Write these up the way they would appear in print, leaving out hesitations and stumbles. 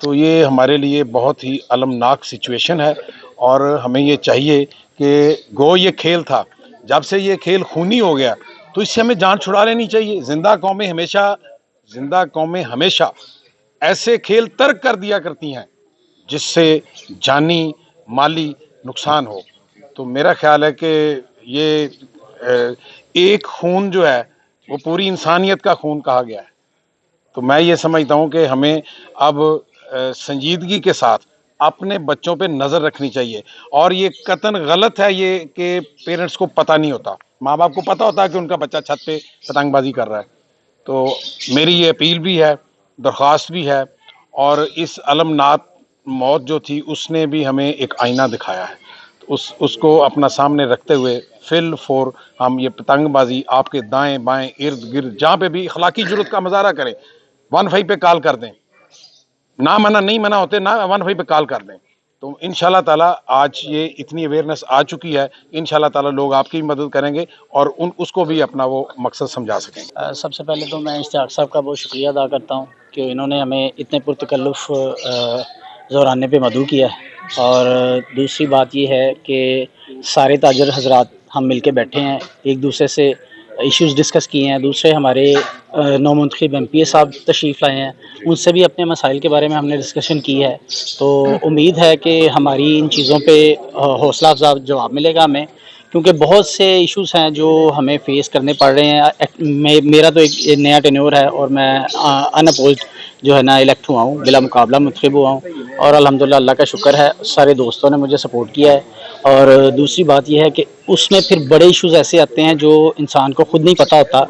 تو یہ ہمارے لیے بہت ہی المناک سچویشن ہے، اور ہمیں یہ چاہیے کہ گو یہ کھیل تھا، جب سے یہ کھیل خونی ہو گیا تو اس سے ہمیں جان چھڑا لینی چاہیے۔ زندہ قومیں ہمیشہ ایسے کھیل ترک کر دیا کرتی ہیں جس سے جانی مالی نقصان ہو۔ تو میرا خیال ہے کہ یہ ایک خون جو ہے وہ پوری انسانیت کا خون کہا گیا ہے۔ تو میں یہ سمجھتا ہوں کہ ہمیں اب سنجیدگی کے ساتھ اپنے بچوں پہ نظر رکھنی چاہیے، اور یہ قطعاً غلط ہے یہ کہ پیرنٹس کو پتہ نہیں ہوتا، ماں باپ کو پتہ ہوتا ہے کہ ان کا بچہ چھت پہ پتنگ بازی کر رہا ہے۔ تو میری یہ اپیل بھی ہے، درخواست بھی ہے، اور اس المناک موت جو تھی اس نے بھی ہمیں ایک آئینہ دکھایا ہے، تو اس کو اپنا سامنے رکھتے ہوئے فل فور ہم یہ پتنگ بازی آپ کے دائیں بائیں ارد گرد جہاں پہ بھی اخلاقی جرات کا مظاہرہ کریں 15 پہ کال کر دیں، نہ نہیں منع ہوتے، نہ 15 پہ کال کر دیں۔ تو انشاءاللہ تعالیٰ آج یہ اتنی اویئرنیس آ چکی ہے، انشاءاللہ تعالیٰ لوگ آپ کی مدد کریں گے اور اس کو بھی اپنا وہ مقصد سمجھا سکیں گے۔ سب سے پہلے تو میں اشتیاق صاحب کا بہت شکریہ ادا کرتا ہوں کہ انہوں نے ہمیں اتنے پرتکلف زورانے پہ مدعو کیا ہے، اور دوسری بات یہ ہے کہ سارے تاجر حضرات ہم مل کے بیٹھے ہیں، ایک دوسرے سے ایشوز ڈسکس کیے ہیں، دوسرے ہمارے نو منتخب ایم پی اے صاحب تشریف لائے ہیں، ان سے بھی اپنے مسائل کے بارے میں ہم نے ڈسکشن کی ہے۔ تو امید ہے کہ ہماری ان چیزوں پہ حوصلہ افزا جواب ملے گا ہمیں، کیونکہ بہت سے ایشوز ہیں جو ہمیں فیس کرنے پڑ رہے ہیں۔ میرا تو ایک نیا ٹینیور ہے اور میں ان اپوزڈ جو ہے نا الیکٹ ہوا ہوں، بلا مقابلہ منتخب ہوا ہوں، اور الحمدللہ اللہ کا شکر ہے سارے دوستوں نے مجھے سپورٹ کیا ہے۔ اور دوسری بات یہ ہے کہ اس میں پھر بڑے ایشوز ایسے آتے ہیں جو انسان کو خود نہیں پتہ ہوتا،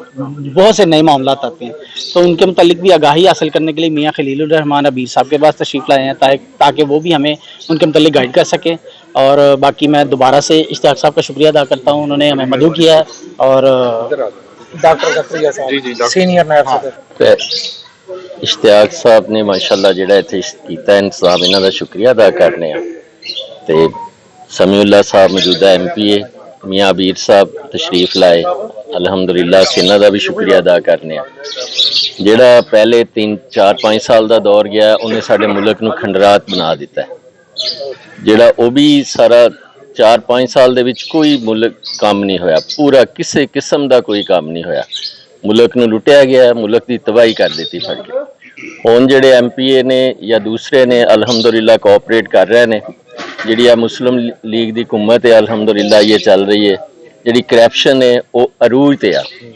بہت سے نئے معاملات آتے ہیں، تو ان کے متعلق بھی آگاہی حاصل کرنے کے لیے میاں خلیل الرحمان عبیر صاحب کے پاس تشریف لائے ہیں تاکہ وہ بھی ہمیں ان کے متعلق گائیڈ کر سکیں۔ اور باقی میں دوبارہ سے اشتیاق صاحب کا شکریہ ادا کرتا ہوں، انہوں نے ہمیں مدعو کیا ہے، اور ڈاکٹر زکریا صاحب سینئر نائب صدر اشتیاق صاحب نے ماشاءاللہ جڑا اتنے کیتا انتظام، انہاں دا شکریہ ادا کرنے ہیں۔ تے سمیع اللہ صاحب موجودہ ایم پی اے میاں عبیر صاحب تشریف لائے، الحمدللہ انہاں دا بھی شکریہ ادا کرنے ہیں۔ جڑا پہلے 3-4-5 سال دا دور گیا انہیں سارے ملک نو کھنڈرات بنا دیتا ہے، جڑا وہ بھی سارا 4-5 سال دے وچ کوئی ملک کام نہیں ہویا، پورا کسے قسم دا کوئی کام نہیں ہویا، ملک نو لٹیا گیا، ملک دی تباہی کر دیتی پھڑ کے۔ ہن جڑے ایم پی اے نے یا دوسرے نے الحمدللہ کوآپریٹ کر رہے نے، جڑی مسلم لیگ دی حکومت ہے الحمدللہ یہ چل رہی ہے، جڑی کرپشن ہے وہ عروج تے ہے،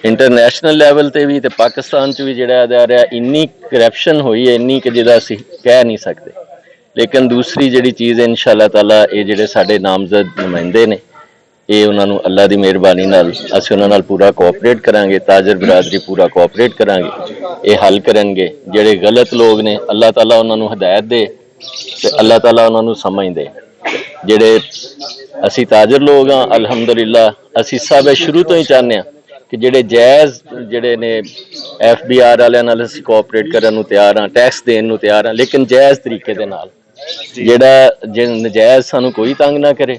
انٹرنیشنل لیول تے بھی تے پاکستان چ بھی جڑا آ رہا انی کرپشن ہوئی ہے، انی کہ جدا اسی کہہ نہیں سکتے۔ لیکن دوسری جڑی چیز ہے انشاءاللہ تعالی یہ جڑے ساڈے نامزد نمائندے نے، یہ انہوں نے اللہ دی مہربانی نال اسی انہاں نال پورا کوآپریٹ کران گے، تاجر برادری پورا کوآپریٹ کران گے، یہ حل کرن گے۔ جڑے غلط لوگ نے اللہ تعالیٰ انہوں نے ہدایت دے تے اللہ تعالیٰ انہوں نے سمجھ دے۔ جڑے اسی تاجر لوگ ہاں الحمدللہ اسی سب شروع تو ہی چاہنے ہیں کہ جڑے جائز جڑے نے ایف بی آر والے نال اسی کوآپریٹ کرن نو تیار ہاں، ٹیکس دین نو تیار ہاں، لیکن جائز طریقے دے نال، جڑا نجائز سانو کوئی تنگ نہ کرے،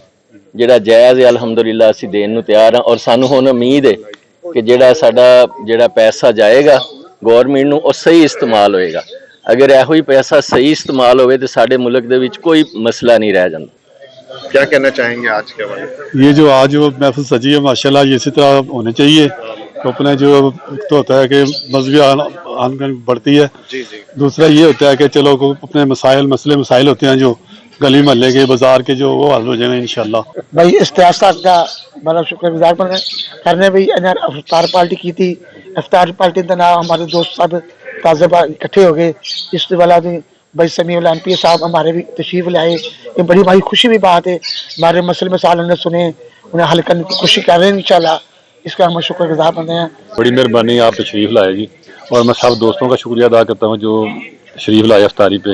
جڑا جائز ہے الحمدللہ اسی دین نو تیار ہاں۔ اور سانو ہن امید ہے کہ جڑا ساڈا جڑا پیسہ جائے گا گورنمنٹ نو او صحیح استعمال ہوئے گا۔ اگر ایہو ہی پیسہ صحیح استعمال ہوئے تو ساڈے ملک دے وچ کوئی مسئلہ نہیں رہ جاندا۔ کیا کہنا چاہیں گے آج کے حوالے سے؟ یہ جو آج وہ محفل سجی ہے ماشاءاللہ یہ اسی طرح ہونے چاہیے، تو اپنے جو ایک تو ہوتا ہے کہ مذہبی آن بڑھتی ہے، جی جی دوسرا یہ ہوتا ہے کہ چلو اپنے مسائل ہوتے ہیں جو گلی محلے کے بازار کے جو وہ حل ہو جائیں انشاءاللہ۔ بھائی اشتیاق صاحب کا بڑا شکر گزار کرنے بھی افطار پارٹی کی تھی، افطار پارٹی کا نام ہمارے دوست صاحب تازہ اکٹھے ہو گئے، اس والا بھی بھائی سمیع اللہ ایم پی صاحب ہمارے بھی تشریف لائے، یہ بڑی بھائی خوشی بھی بات ہے، ہمارے مسئلے مسائل انہوں نے سنے، انہیں حل کرنے کی کوشش کر رہے ہیں انشاءاللہ، اس کا ہم شکر گزار بنتے ہیں۔ بڑی مہربانی آپ تشریف لائے جی، اور میں سب دوستوں کا شکریہ ادا کرتا ہوں جو تشریف لائے افطاری پہ۔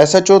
SHO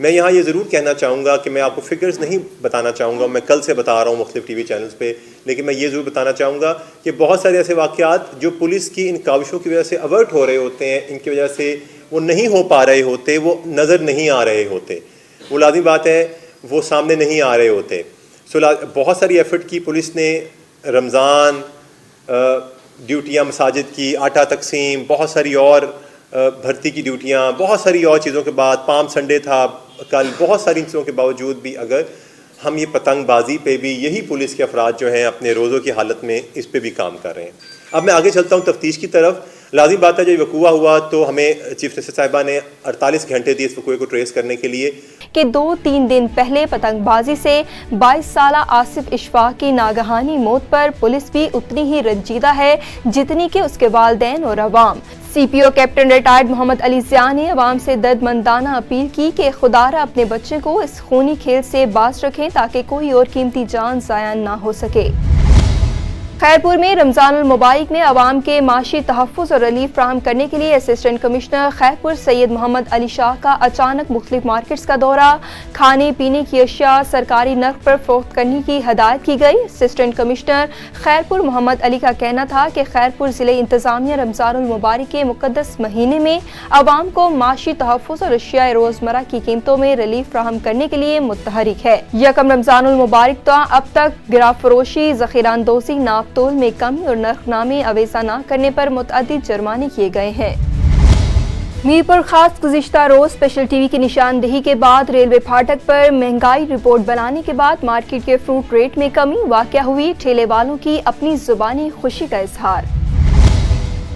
میں یہاں یہ ضرور کہنا چاہوں گا کہ میں آپ کو فگرز نہیں بتانا چاہوں گا، میں کل سے بتا رہا ہوں مختلف ٹی وی چینلز پہ، لیکن میں یہ ضرور بتانا چاہوں گا کہ بہت سارے ایسے واقعات جو پولیس کی ان کاوشوں کی وجہ سے اوارٹ ہو رہے ہوتے ہیں، ان کی وجہ سے وہ نہیں ہو پا رہے ہوتے، وہ نظر نہیں آ رہے ہوتے، وہ لازمی بات ہے وہ سامنے نہیں آ رہے ہوتے. سو بہت ساری ایفرٹ کی پولیس نے، رمضان، ڈیوٹیاں مساجد کی، آٹا تقسیم، بہت ساری اور بھرتی کی ڈیوٹیاں، بہت ساری اور چیزوں کے بعد، پام سنڈے تھا کل، بہت ساری چیزوں کے باوجود بھی اگر ہم یہ پتنگ بازی پہ بھی یہی پولیس کے افراد جو ہیں اپنے روزوں کی حالت میں اس پہ بھی کام کر رہے ہیں. اب میں آگے چلتا ہوں تفتیش کی طرف. لازمی بات ہے جب وقوع ہوا تو ہمیں چیف منسٹر صاحبہ نے 48 گھنٹے دیے اس وقوع کو ٹریس کرنے کے لیے کہ 2-3 دن پہلے پتنگ بازی سے 22 سالہ آصف اشفاق کی ناگہانی موت پر پولیس بھی اتنی ہی رنجیدہ ہے جتنی کہ اس کے والدین اور عوام. سی پی او کیپٹن ریٹائرڈ محمد علی ضیاء نے عوام سے دردمندانہ اپیل کی کہ خدارہ اپنے بچے کو اس خونی کھیل سے باز رکھیں تاکہ کوئی اور قیمتی جان ضائع نہ ہو سکے. خیرپور میں رمضان المبارک میں عوام کے معاشی تحفظ اور ریلیف فراہم کرنے کے لیے اسسٹنٹ کمشنر خیرپور سید محمد علی شاہ کا اچانک مختلف مارکیٹس کا دورہ. کھانے پینے کی اشیاء سرکاری نرخ پر فروخت کرنے کی ہدایت کی گئی. اسسٹنٹ کمشنر خیرپور محمد علی کا کہنا تھا کہ خیرپور ضلع انتظامیہ رمضان المبارک کے مقدس مہینے میں عوام کو معاشی تحفظ اور اشیاء روزمرہ کی قیمتوں میں ریلیف فراہم کرنے کے لیے متحرک ہے. یکم رمضان المبارک تو اب تک گرا فروشی، ذخیرہ اندوزی، ناپ تول میں کمی اور نرخ نامے اویزہ نہ کرنے پر متعدد جرمانے کیے گئے ہیں. میرپور خاص گزشتہ روز اسپیشل ٹی وی کی نشاندہی کے بعد ریلوے پھاٹک پر مہنگائی رپورٹ بنانے کے بعد مارکیٹ کے فروٹ ریٹ میں کمی واقع ہوئی. ٹھیلے والوں کی اپنی زبانی خوشی کا اظہار.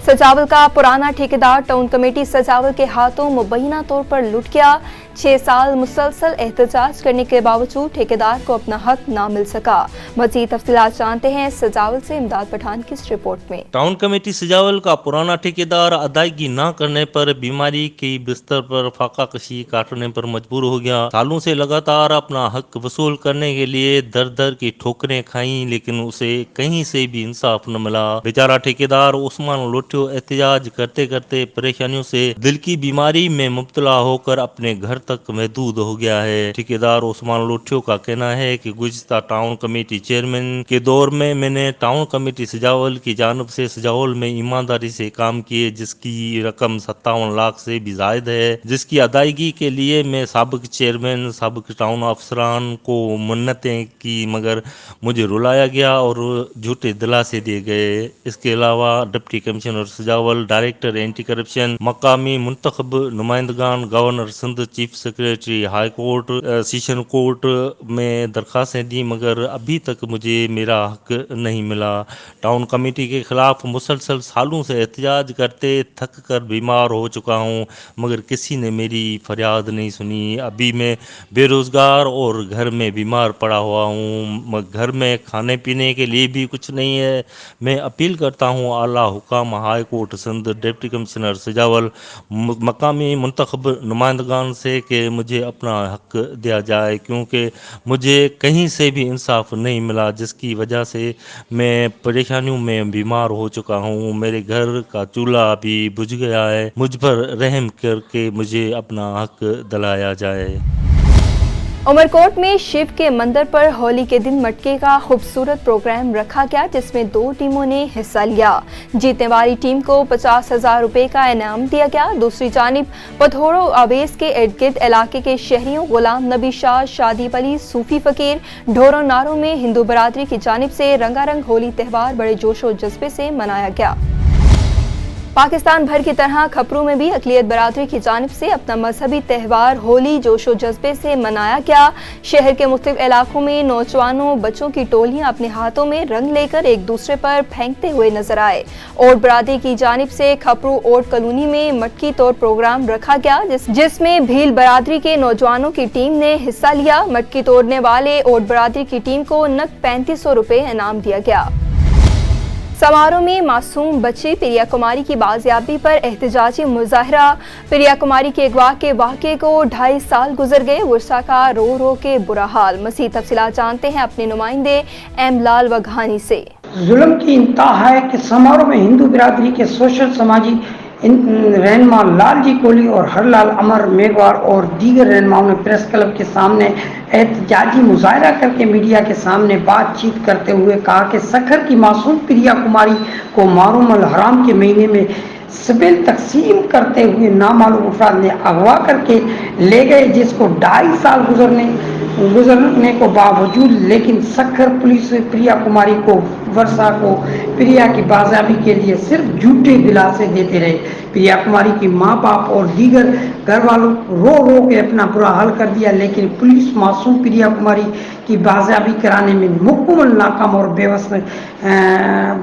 سجاول کا پرانا ٹھیکیدار ٹاؤن کمیٹی سجاول کے ہاتھوں مبینہ طور پر لٹ گیا. 6 سال مسلسل احتجاج کرنے کے باوجود ٹھیکیدار کو اپنا حق نہ مل سکا. مزید تفصیلات جانتے ہیں سجاول سے امداد پٹھان کی اس رپورٹ میں. ٹاؤن کمیٹی سجاول کا پرانا ٹھیکیدار ادائیگی نہ کرنے پر بیماری کی بستر پر فاقہ کشی کاٹنے پر مجبور ہو گیا. سالوں سے لگاتار اپنا حق وصول کرنے کے لیے در در کی ٹھوکریں کھائیں لیکن اسے کہیں سے بھی انصاف نہ ملا. بیچارہ ٹھیکیدار عثمان لوٹھیو احتجاج کرتے کرتے پریشانیوں سے دل کی بیماری میں مبتلا ہو کر اپنے گھر تک محدود ہو گیا ہے. ٹھیکیدار عثمان لوٹھیو کا کہنا ہے کہ گزشتہ ٹاؤن کمیٹی چیئرمین کے دور میں نے ٹاؤن کمیٹی سجاول کی جانب سے سجاول میں ایمانداری سے کام کیے جس کی رقم 57 لاکھ سے بھی زائد ہے، جس کی ادائیگی کے لیے میں سابق چیئرمین سابق ٹاؤن افسران کو منتیں کی مگر مجھے رلایا گیا اور جھوٹے دلاسے دیے گئے. اس کے علاوہ deputy commissioner Sujawal, director anti corruption, مقامی منتخب نمائندگان، governor Sindh, chief secretary high court, session court میں درخواستیں دی مگر ابھی تک مجھے میرا حق نہیں ملا. ٹاؤن کمیٹی کے خلاف مسلسل سالوں سے احتجاج کرتے تھک کر بیمار ہو چکا ہوں مگر کسی نے میری فریاد نہیں سنی. ابھی میں بے روزگار اور گھر میں بیمار پڑا ہوا ہوں، گھر میں کھانے پینے کے لیے بھی کچھ نہیں ہے. میں اپیل کرتا ہوں اعلیٰ حکام high court Sindh, deputy commissioner Sajawal, مقامی منتخب نمائندگان سے کہ مجھے اپنا حق دیا جائے کیونکہ مجھے کہیں سے بھی انصاف نہیں ملا جس کی وجہ سے میں پریشانیوں میں بیمار ہو چکا ہوں. میرے گھر کا چولہا بھی بجھ گیا ہے. مجھ پر رحم کر کے مجھے اپنا حق دلایا جائے. عمرکوٹ میں شیو کے مندر پر ہولی کے دن مٹکے کا خوبصورت پروگرام رکھا گیا جس میں 2 ٹیموں نے حصہ لیا. جیتنے والی ٹیم کو 50,000 روپے کا انعام دیا گیا. دوسری جانب پتھورو اویس کے ارد گرد علاقے کے شہریوں غلام نبی شاہ، شادیب علی، صوفی فقیر، ڈھورو ناروں میں ہندو برادری کی جانب سے رنگا رنگ ہولی تہوار بڑے جوش و جذبے سے منایا گیا. پاکستان بھر کی طرح کھپرو میں بھی اقلیت برادری کی جانب سے اپنا مذہبی تہوار ہولی جوش و جذبے سے منایا گیا. شہر کے مختلف علاقوں میں نوجوانوں بچوں کی ٹولیاں اپنے ہاتھوں میں رنگ لے کر ایک دوسرے پر پھینکتے ہوئے نظر آئے. اوٹ برادری کی جانب سے کھپرو اوٹ کالونی میں مٹکی توڑ پروگرام رکھا گیا جس میں بھیل برادری کے نوجوانوں کی ٹیم نے حصہ لیا. مٹکی توڑنے والے اوٹ برادری کی ٹیم کو نقد 3500 روپے انعام دیا گیا. سماروہ میں معصوم بچی پریا کماری کی بازیابی پر احتجاجی مظاہرہ. پریا کماری کے اغوا کے واقعے کو 2.5 سال گزر گئے. ورثا کا رو رو کے برا حال. مزید تفصیلات جانتے ہیں اپنے نمائندے ایم لال وگھانی سے. ظلم کی انتہا ہے کہ سماروہ میں ہندو برادری کے سوشل سماجی رہنما لال جی کوہلی اور ہرلال امر میگوار اور دیگر رہنماؤں نے پریس کلب کے سامنے احتجاجی مظاہرہ کر کے میڈیا کے سامنے بات چیت کرتے ہوئے کہا کہ سکھر کی معصوم پریا کماری کو محرم الحرام کے مہینے میں سبل تقسیم کرتے ہوئے نامعلوم افراد نے اغوا کر کے لے گئے، جس کو 2.5 سال گزرنے کو باوجود لیکن سکھر پولیس پریا کماری کو ورثہ کو پریا کی بازیابی کے لیے صرف جھوٹے دلاسے دیتے رہے۔ پریا کماری کی ماں باپ اور دیگر گھر والوں رو رو کے اپنا برا حال کر دیا، لیکن پولیس معصوم پریا کماری کی بازیابی کرانے میں مکمل ناکام اور بے بس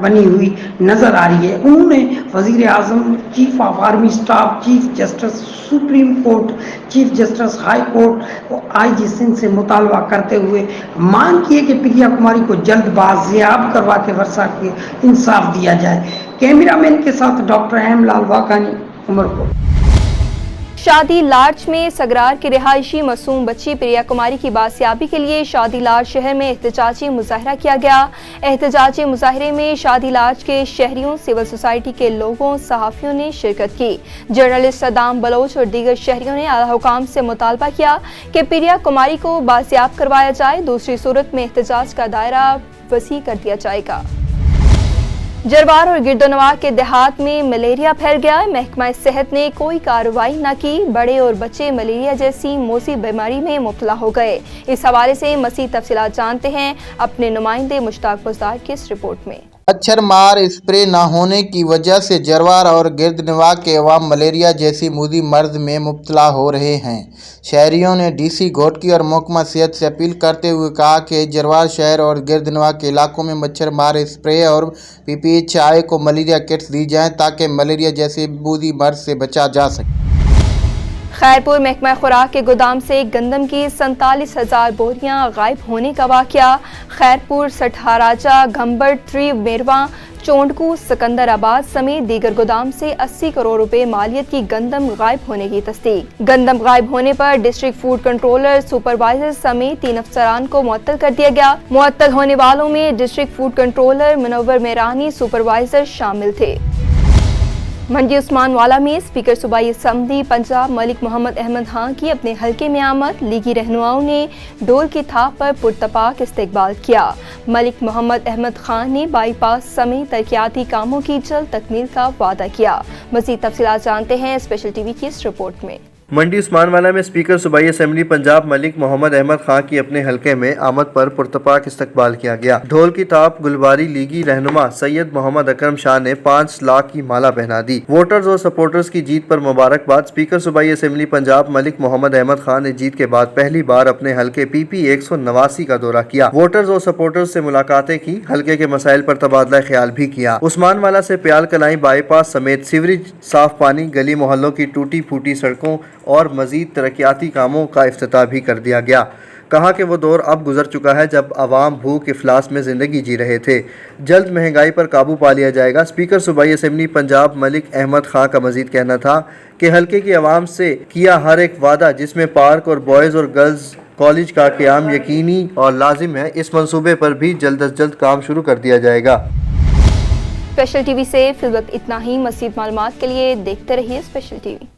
بنی ہوئی نظر آ رہی ہے۔ انہوں نے وزیر اعظم، chief of army staff, chief justice supreme court, chief justice high court اور آئی جی سندھ سے مطالبہ کرتے ہوئے مانگ کی ہے کہ پریا کماری کو جلد بازیاب کروا کے ورثہ کے انصاف دیا جائے۔ کیمرہ مین کے ساتھ ڈاکٹر احم لال واکانی، عمرکوٹ۔ شادی لارج میں سگرار کی رہائشی معصوم بچی پریا کماری کی بازیابی کے لیے شادی لارج شہر میں احتجاجی مظاہرہ کیا گیا۔ احتجاجی مظاہرے میں شادی لارج کے شہریوں، سول سوسائٹی کے لوگوں، صحافیوں نے شرکت کی۔ جرنلسٹ صدام بلوچ اور دیگر شہریوں نے اعلیٰ حکام سے مطالبہ کیا کہ پریا کماری کو بازیاب کروایا جائے، دوسری صورت میں احتجاج کا دائرہ وسیع کر دیا جائے گا۔ جروار اور گردنواں کے دیہات میں ملیریا پھیل گیا، محکمہ صحت نے کوئی کارروائی نہ کی، بڑے اور بچے ملیریا جیسی موذی بیماری میں مبتلا ہو گئے۔ اس حوالے سے مزید تفصیلات جانتے ہیں اپنے نمائندے مشتاق بزدار کی اس رپورٹ میں۔ مچھر مار اسپرے نہ ہونے کی وجہ سے جروار اور گردنواں کے عوام ملیریا جیسی موذی مرض میں مبتلا ہو رہے ہیں۔ شہریوں نے ڈی سی گھوٹکی اور محکمہ صحت سے اپیل کرتے ہوئے کہا کہ جروار شہر اور گردنواں کے علاقوں میں مچھر مار اسپرے اور PPHI کو ملیریا کٹس دی جائیں تاکہ ملیریا جیسے موذی مرض سے بچا جا سکے۔ خیرپور محکمہ خوراک کے گودام سے گندم کی 47,000 بوریاں غائب ہونے کا واقعہ۔ خیرپور، سٹھاراجہ، گھمبڑ، 3 میرواں، چونڈکو، سکندر آباد سمیت دیگر گودام سے 80 کروڑ روپے مالیت کی گندم غائب ہونے کی تصدیق۔ گندم غائب ہونے پر ڈسٹرکٹ فوڈ کنٹرولر، سپروائزر سمیت 3 افسران کو معطل کر دیا گیا۔ معطل ہونے والوں میں ڈسٹرکٹ فوڈ کنٹرولر منور میرانی، سپروائزر شامل تھے۔ منڈی عثمان والا میں اسپیکر صوبائی اسمبلی پنجاب ملک محمد احمد خان کی اپنے حلقے میں آمد، لیگی رہنماؤں نے ڈول کی تھاپ پر پرتپاک استقبال کیا۔ ملک محمد احمد خان نے بائی پاس سمیت ترقیاتی کاموں کی جلد تکمیل کا وعدہ کیا۔ مزید تفصیلات جانتے ہیں اسپیشل ٹی وی کی اس رپورٹ میں۔ منڈی عثمان والا میں اسپیکر صوبائی اسمبلی پنجاب ملک محمد احمد خان کی اپنے حلقے میں آمد پر پرتپاک استقبال کیا گیا۔ ڈھول کی تاپ گلباری لیگی رہنما سید محمد اکرم شاہ نے 5 لاکھ کی مالا پہنا دی۔ ووٹرز اور سپورٹرز کی جیت پر مبارکباد۔ اسپیکر صوبائی اسمبلی پنجاب ملک محمد احمد خان نے جیت کے بعد پہلی بار اپنے حلقے PP 189 کا دورہ کیا، ووٹرز اور سپورٹرز سے ملاقاتیں کی، حلقے کے مسائل پر تبادلہ خیال بھی کیا۔ عثمان والا سے پیال کلائی بائی پاس سمیت سیوریج، صاف پانی، گلی محلوں کی ٹوٹی پھوٹی سڑکوں اور مزید ترقیاتی کاموں کا افتتاح بھی کر دیا گیا۔ کہا کہ وہ دور اب گزر چکا ہے جب عوام بھوک افلاس میں زندگی جی رہے تھے، جلد مہنگائی پر قابو پا لیا جائے گا۔ اسپیکر صوبائی اسمبلی پنجاب ملک احمد خان کا مزید کہنا تھا کہ حلقے کی عوام سے کیا ہر ایک وعدہ جس میں پارک اور بوائز اور گرلز کالج کا قیام یقینی اور لازم ہے، اس منصوبے پر بھی جلد از جلد کام شروع کر دیا جائے گا۔ اسپیشل ٹی وی سے فی الوقت اتنا ہی۔ مزید معلومات کے لیے دیکھتے رہیے اسپیشل ٹی وی۔